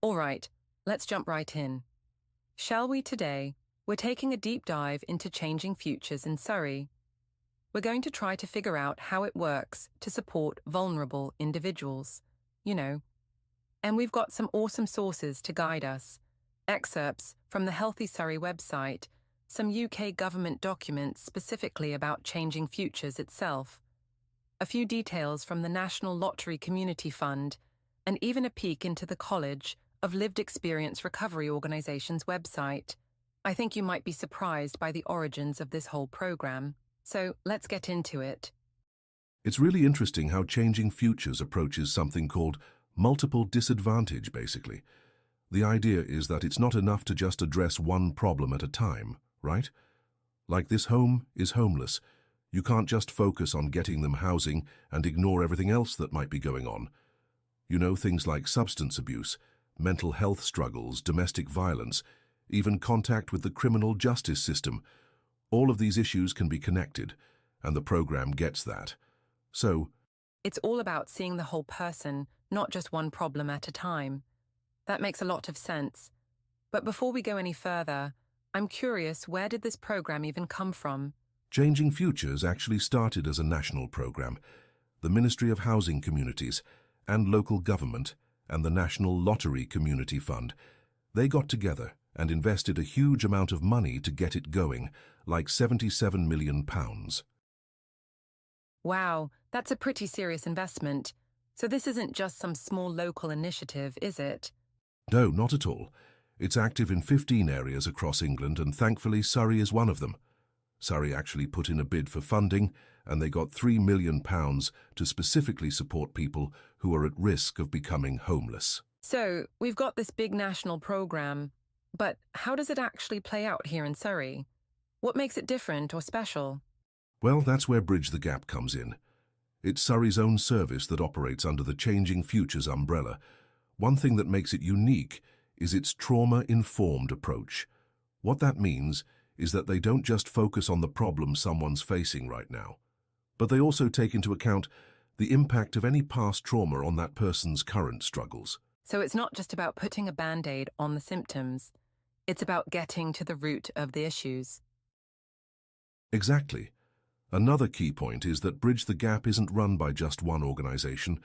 All right, let's jump right in. Shall we today? We're taking a deep dive into changing futures in Surrey. We're going to try to figure out how it works to support vulnerable individuals, you know. And we've got some awesome sources to guide us. Excerpts from the Healthy Surrey website, some UK government documents specifically about changing futures itself, a few details from the National Lottery Community Fund, and even a peek into the College of Lived Experience Recovery Organisation's website. I think you might be surprised by the origins of this whole program. So let's get into it. It's really interesting how Changing Futures approaches something called multiple disadvantage, basically. The idea is that it's not enough to just address one problem at a time, right? Like this home is homeless. You can't just focus on getting them housing and ignore everything else that might be going on. You know, things like substance abuse, mental health struggles, domestic violence, even contact with the criminal justice system. All of these issues can be connected, and the program gets that. So, It's all about seeing the whole person, not just one problem at a time. That makes a lot of sense. But before we go any further, I'm curious, where did this program even come from? Changing Futures actually started as a national program. The Ministry of Housing Communities and local government and the National Lottery Community Fund, they got together and invested a huge amount of money to get it going, like £77 million. Wow, that's a pretty serious investment. So this isn't just some small local initiative, is it? No, not at all. It's active in 15 areas across England, and thankfully Surrey is one of them. Surrey actually put in a bid for funding, and they got £3 million to specifically support people who are at risk of becoming homeless. So, we've got this big national program, but how does it actually play out here in Surrey? What makes it different or special? Well, that's where Bridge the Gap comes in. It's Surrey's own service that operates under the Changing Futures umbrella. One thing that makes it unique is its trauma-informed approach. What that means is that they don't just focus on the problem someone's facing right now, but they also take into account the impact of any past trauma on that person's current struggles. So it's not just about putting a band-aid on the symptoms. It's about getting to the root of the issues. Exactly. Another key point is that Bridge the Gap isn't run by just one organisation.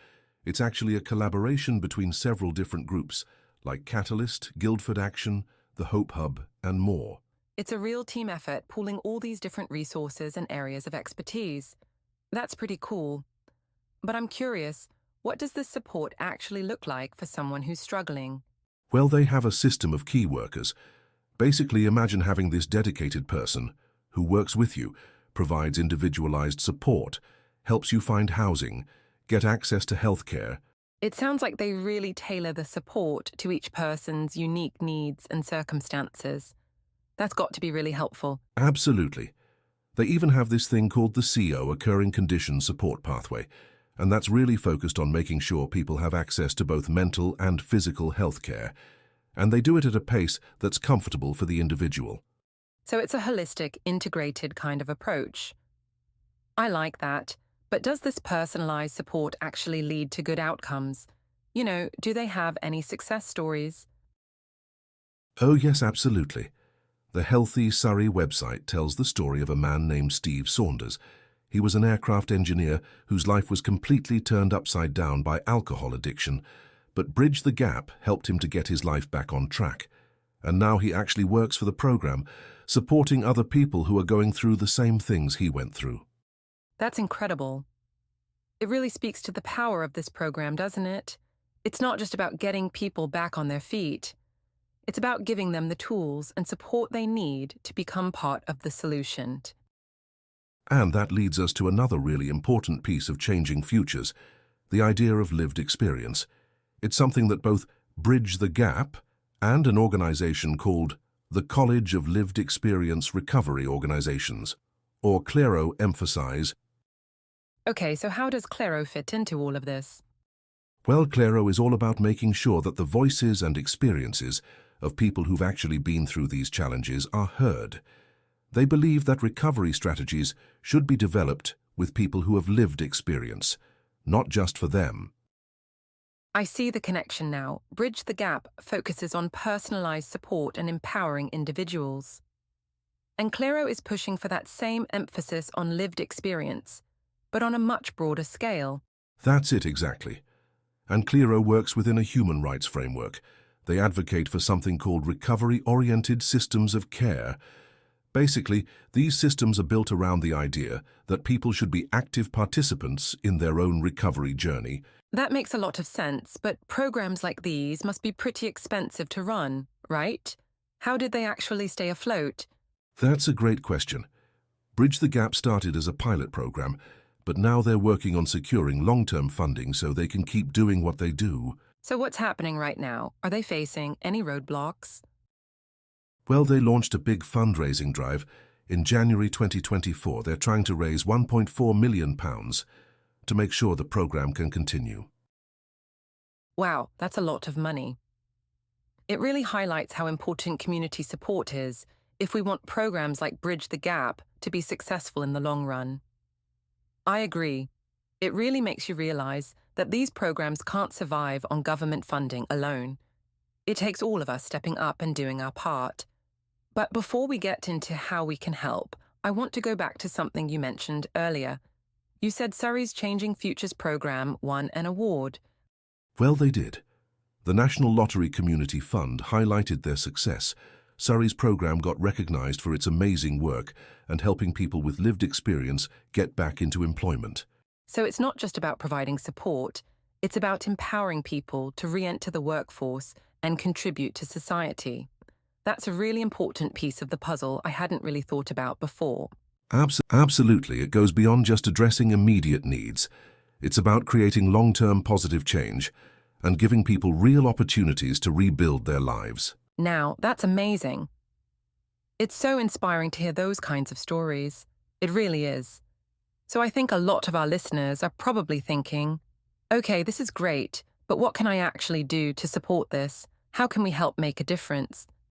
It's actually a collaboration between several different groups, like Catalyst, Guildford Action, the Hope Hub, and more. It's a real team effort, pooling all these different resources and areas of expertise. That's pretty cool. But I'm curious, what does this support actually look like for someone who's struggling? Well, they have a system of key workers. Basically, imagine having this dedicated person who works with you, provides individualized support, helps you find housing, get access to healthcare. It sounds like they really tailor the support to each person's unique needs and circumstances. That's got to be really helpful. Absolutely. They even have this thing called the CO, Occurring Condition Support Pathway, and that's really focused on making sure people have access to both mental and physical health care. And they do it at a pace that's comfortable for the individual. So it's a holistic, integrated kind of approach. I like that. But does this personalized support actually lead to good outcomes? You know, do they have any success stories? Oh yes, absolutely. The Healthy Surrey website tells the story of a man named Steve Saunders. He was an aircraft engineer whose life was completely turned upside down by alcohol addiction, but Bridge the Gap helped him to get his life back on track. And now he actually works for the program, supporting other people who are going through the same things he went through. That's incredible. It really speaks to the power of this program, doesn't it? It's not just about getting people back on their feet. It's about giving them the tools and support they need to become part of the solution. And that leads us to another really important piece of Changing Futures, the idea of lived experience. It's something that both Bridge the Gap and an organisation called the College of Lived Experience Recovery Organisations, or CLERO, emphasise. Okay, so how does Claro fit into all of this? Well, CLERO is all about making sure that the voices and experiences of people who've actually been through these challenges are heard. They believe that recovery strategies should be developed with people who have lived experience, not just for them. I see the connection now. Bridge the Gap focuses on personalized support and empowering individuals. And Clero is pushing for that same emphasis on lived experience, but on a much broader scale. That's it exactly. And Clero works within a human rights framework. They advocate for something called recovery-oriented systems of care. Basically, these systems are built around the idea that people should be active participants in their own recovery journey. That makes a lot of sense, but programs like these must be pretty expensive to run, right? How did they actually stay afloat? That's a great question. Bridge the Gap started as a pilot program, but now they're working on securing long-term funding so they can keep doing what they do. So what's happening right now? Are they facing any roadblocks? Well, they launched a big fundraising drive. In January 2024, they're trying to raise £1.4 million to make sure the program can continue. Wow, that's a lot of money. It really highlights how important community support is if we want programs like Bridge the Gap to be successful in the long run. I agree. It really makes you realize that these programs can't survive on government funding alone. It takes all of us stepping up and doing our part. But before we get into how we can help, I want to go back to something you mentioned earlier. You said Surrey's Changing Futures program won an award. Well, they did. The National Lottery Community Fund highlighted their success. Surrey's program got recognized for its amazing work and helping people with lived experience get back into employment. So it's not just about providing support, it's about empowering people to re-enter the workforce and contribute to society. That's a really important piece of the puzzle I hadn't really thought about before. Absolutely, it goes beyond just addressing immediate needs. It's about creating long-term positive change and giving people real opportunities to rebuild their lives. Now, that's amazing. It's so inspiring to hear those kinds of stories. It really is. So I think a lot of our listeners are probably thinking, okay, this is great, but what can I actually do to support this? How can we help make a difference?